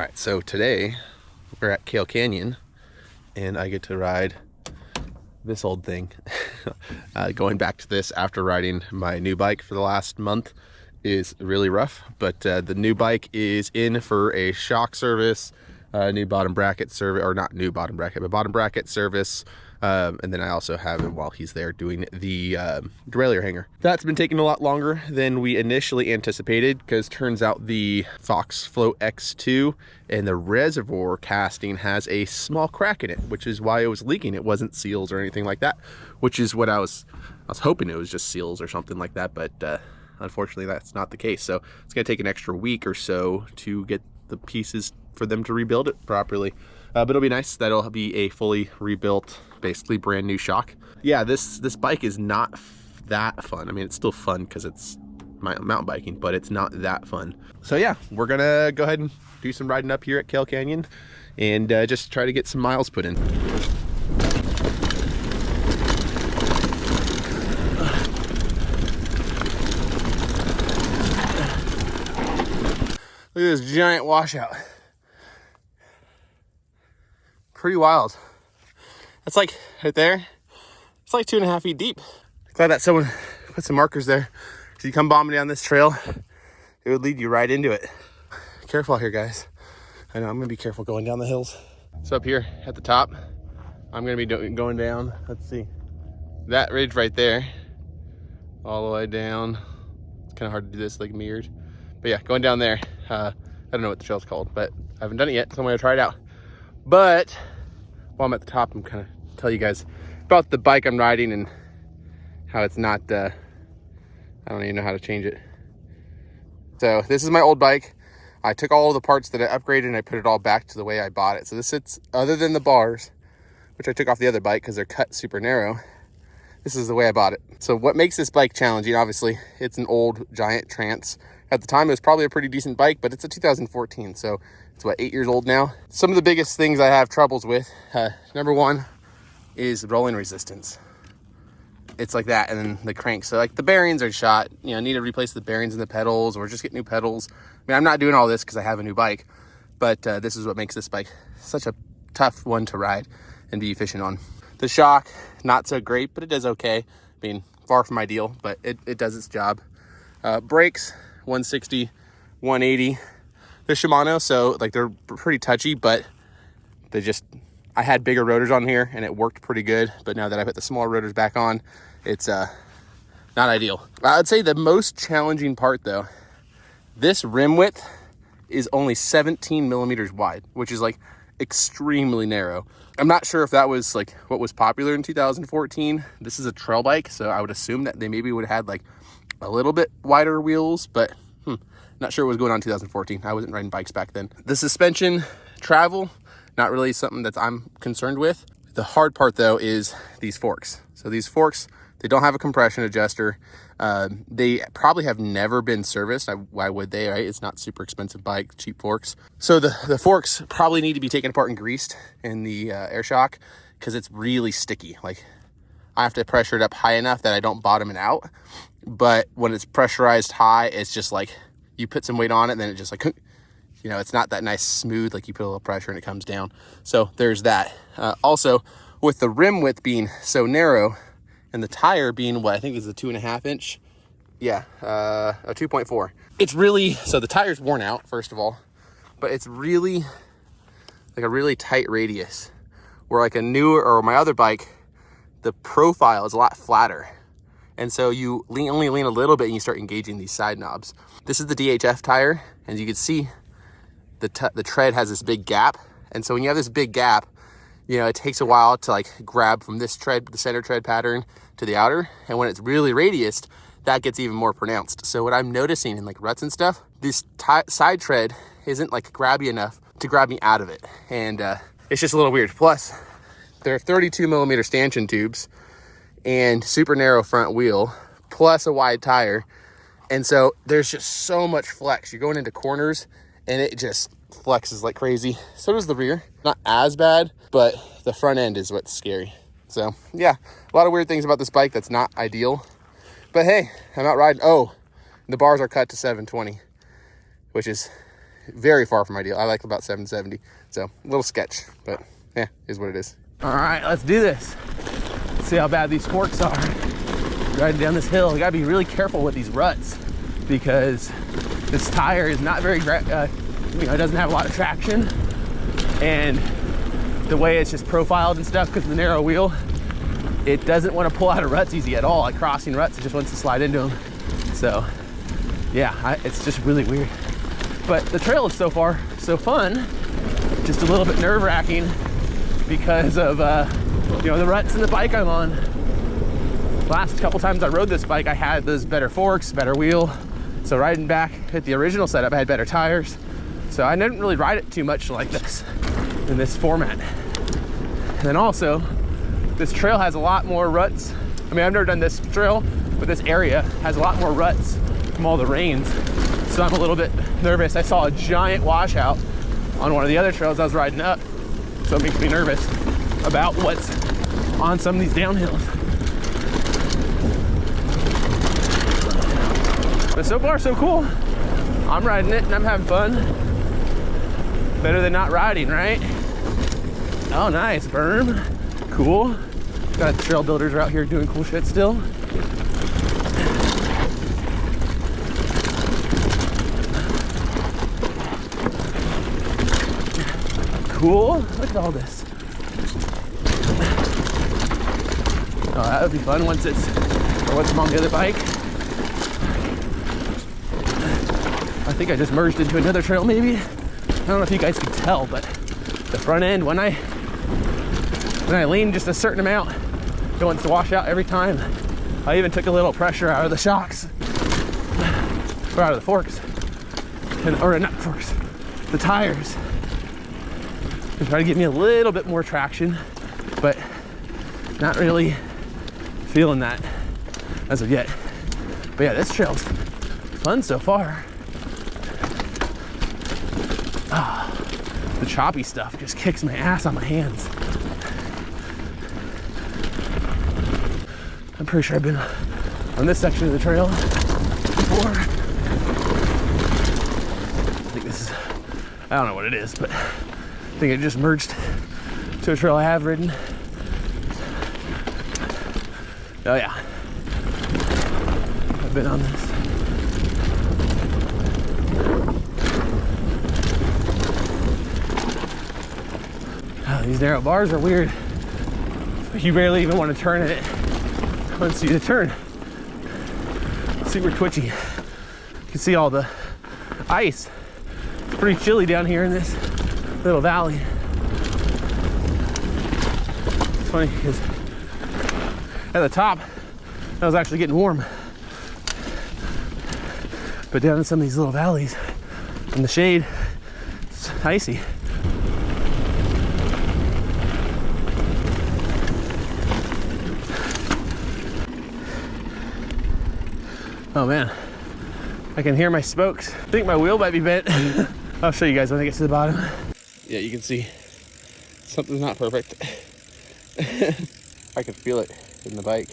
All right, so today we're at Kehl Canyon and I get to ride this old thing. Going back to this after riding my new bike for the last month is really rough, but the new bike is in for a shock service, new bottom bracket service, or not new bottom bracket, but bottom bracket service. And then I also have him while he's there doing the derailleur hanger. That's been taking a lot longer than we initially anticipated, because turns out the Fox Float X2 and the reservoir casting has a small crack in it, which is why it was leaking. It wasn't seals or anything like that, which is what I was hoping it was just seals or something like that, but unfortunately that's not the case. So it's gonna take an extra week or so to get the pieces for them to rebuild it properly. But it'll be nice. That'll be a fully rebuilt, basically brand new shock. Yeah, this bike is not that fun. I mean, it's still fun because it's mountain biking, but it's not that fun. So yeah, we're gonna go ahead and do some riding up here at Kehl Canyon and just try to get some miles put in. Look at this giant washout. Pretty wild. That's like right there. It's like 2.5 feet deep. Glad that someone put some markers there. So you come bombing down this trail, it would lead you right into it. Careful out here, guys. I know I'm gonna be careful going down the hills. So up here at the top, I'm gonna be going down. Let's see, that ridge right there, all the way down. It's kind of hard to do this like mirrored, but yeah, going down there. I don't know what the trail's called, but I haven't done it yet, so I'm gonna try it out. But while I'm at the top, I'm kind of tell you guys about the bike I'm riding and how it's not, I don't even know how to change it. So this is my old bike. I took all of the parts that I upgraded and I put it all back to the way I bought it. So this sits, other than the bars, which I took off the other bike because they're cut super narrow, this is the way I bought it. So what makes this bike challenging, obviously, it's an old Giant Trance. At the time, it was probably a pretty decent bike, but it's a 2014, so it's what, 8 years old now. Some of the biggest things I have troubles with, number one is rolling resistance. It's like that, and then the crank. So like the bearings are shot, you know, I need to replace the bearings and the pedals or just get new pedals. I mean, I'm not doing all this because I have a new bike, but this is what makes this bike such a tough one to ride and be efficient on. The shock, not so great, but it does okay. I mean, far from ideal, but it does its job. Brakes, 160, 180. They're Shimano, so like they're pretty touchy, but they just, I had bigger rotors on here and it worked pretty good, but now that I put the smaller rotors back on, it's not ideal. I'd say the most challenging part though, this rim width is only 17 millimeters wide, which is like extremely narrow. I'm not sure if that was like what was popular in 2014. This is a trail bike, so I would assume that they maybe would have had like a little bit wider wheels, but not sure what was going on in 2014. I wasn't riding bikes back then. The suspension travel, not really something that I'm concerned with. The hard part though is these forks. So these forks, they don't have a compression adjuster. They probably have never been serviced. Why would they, right? It's not super expensive bike, cheap forks. So the forks probably need to be taken apart and greased in the air shock because it's really sticky. Like I have to pressure it up high enough that I don't bottom it out. But when it's pressurized high, it's just like you put some weight on it and then it just like, you know, it's not that nice smooth, like you put a little pressure and it comes down. So there's that. Also, with the rim width being so narrow and the tire being what I think is a 2.5 inch. Yeah, a 2.4. It's really, so the tire's worn out, first of all, but it's really like a really tight radius where like a newer, or my other bike, the profile is a lot flatter. And so you only lean a little bit and you start engaging these side knobs. This is the DHF tire, and you can see the tread has this big gap. And so when you have this big gap, you know, it takes a while to like grab from this tread, the center tread pattern, to the outer. And when it's really radiused, that gets even more pronounced. So what I'm noticing in like ruts and stuff, this side tread isn't like grabby enough to grab me out of it. And it's just a little weird. Plus, there are 32 millimeter stanchion tubes and super narrow front wheel, plus a wide tire. And so there's just so much flex. You're going into corners and it just flexes like crazy. So does the rear. Not as bad, but the front end is what's scary. So yeah, a lot of weird things about this bike that's not ideal. But hey, I'm out riding. Oh, the bars are cut to 720, which is very far from ideal. I like about 770. So a little sketch, but yeah, is what it is. All right, let's do this. Let's see how bad these forks are. Riding down this hill, you gotta be really careful with these ruts because this tire is not very, it doesn't have a lot of traction, and the way it's just profiled and stuff because of the narrow wheel, it doesn't want to pull out of ruts easy at all. Like crossing ruts, it just wants to slide into them. So yeah, it's just really weird. But the trail is so far so fun, just a little bit nerve-wracking because of the ruts and the bike I'm on. Last couple times I rode this bike, I had those better forks, better wheel. So riding back at the original setup, I had better tires. So I didn't really ride it too much like this in this format. And then also, this trail has a lot more ruts. I mean, I've never done this trail, but this area has a lot more ruts from all the rains. So I'm a little bit nervous. I saw a giant washout on one of the other trails I was riding up. So it makes me nervous about what's on some of these downhills. But so far, so cool. I'm riding it and I'm having fun. Better than not riding, right? Oh, nice, berm. Cool. Got trail builders are out here doing cool shit still. Cool. Look at all this. Oh, that would be fun once I'm on the other bike. I think I just merged into another trail maybe. I don't know if you guys can tell, but the front end, when I lean just a certain amount, it wants to wash out every time. I even took a little pressure out of the shocks, or out of the forks, or not forks, the tires, to try to give me a little bit more traction, but not really feeling that as of yet. But yeah, this trail's fun so far. The choppy stuff just kicks my ass on my hands. I'm pretty sure I've been on this section of the trail before. I think this is, I don't know what it is, but I think it just merged to a trail I have ridden. Oh yeah, I've been on this. These narrow bars are weird. You barely even want to turn it once you turn. Super twitchy. You can see all the ice. It's pretty chilly down here in this little valley. It's funny because at the top, I was actually getting warm. But down in some of these little valleys, in the shade, it's icy. Oh man, I can hear my spokes. I think my wheel might be bent. I'll show you guys when I get to the bottom. Yeah, you can see something's not perfect. I can feel it in the bike.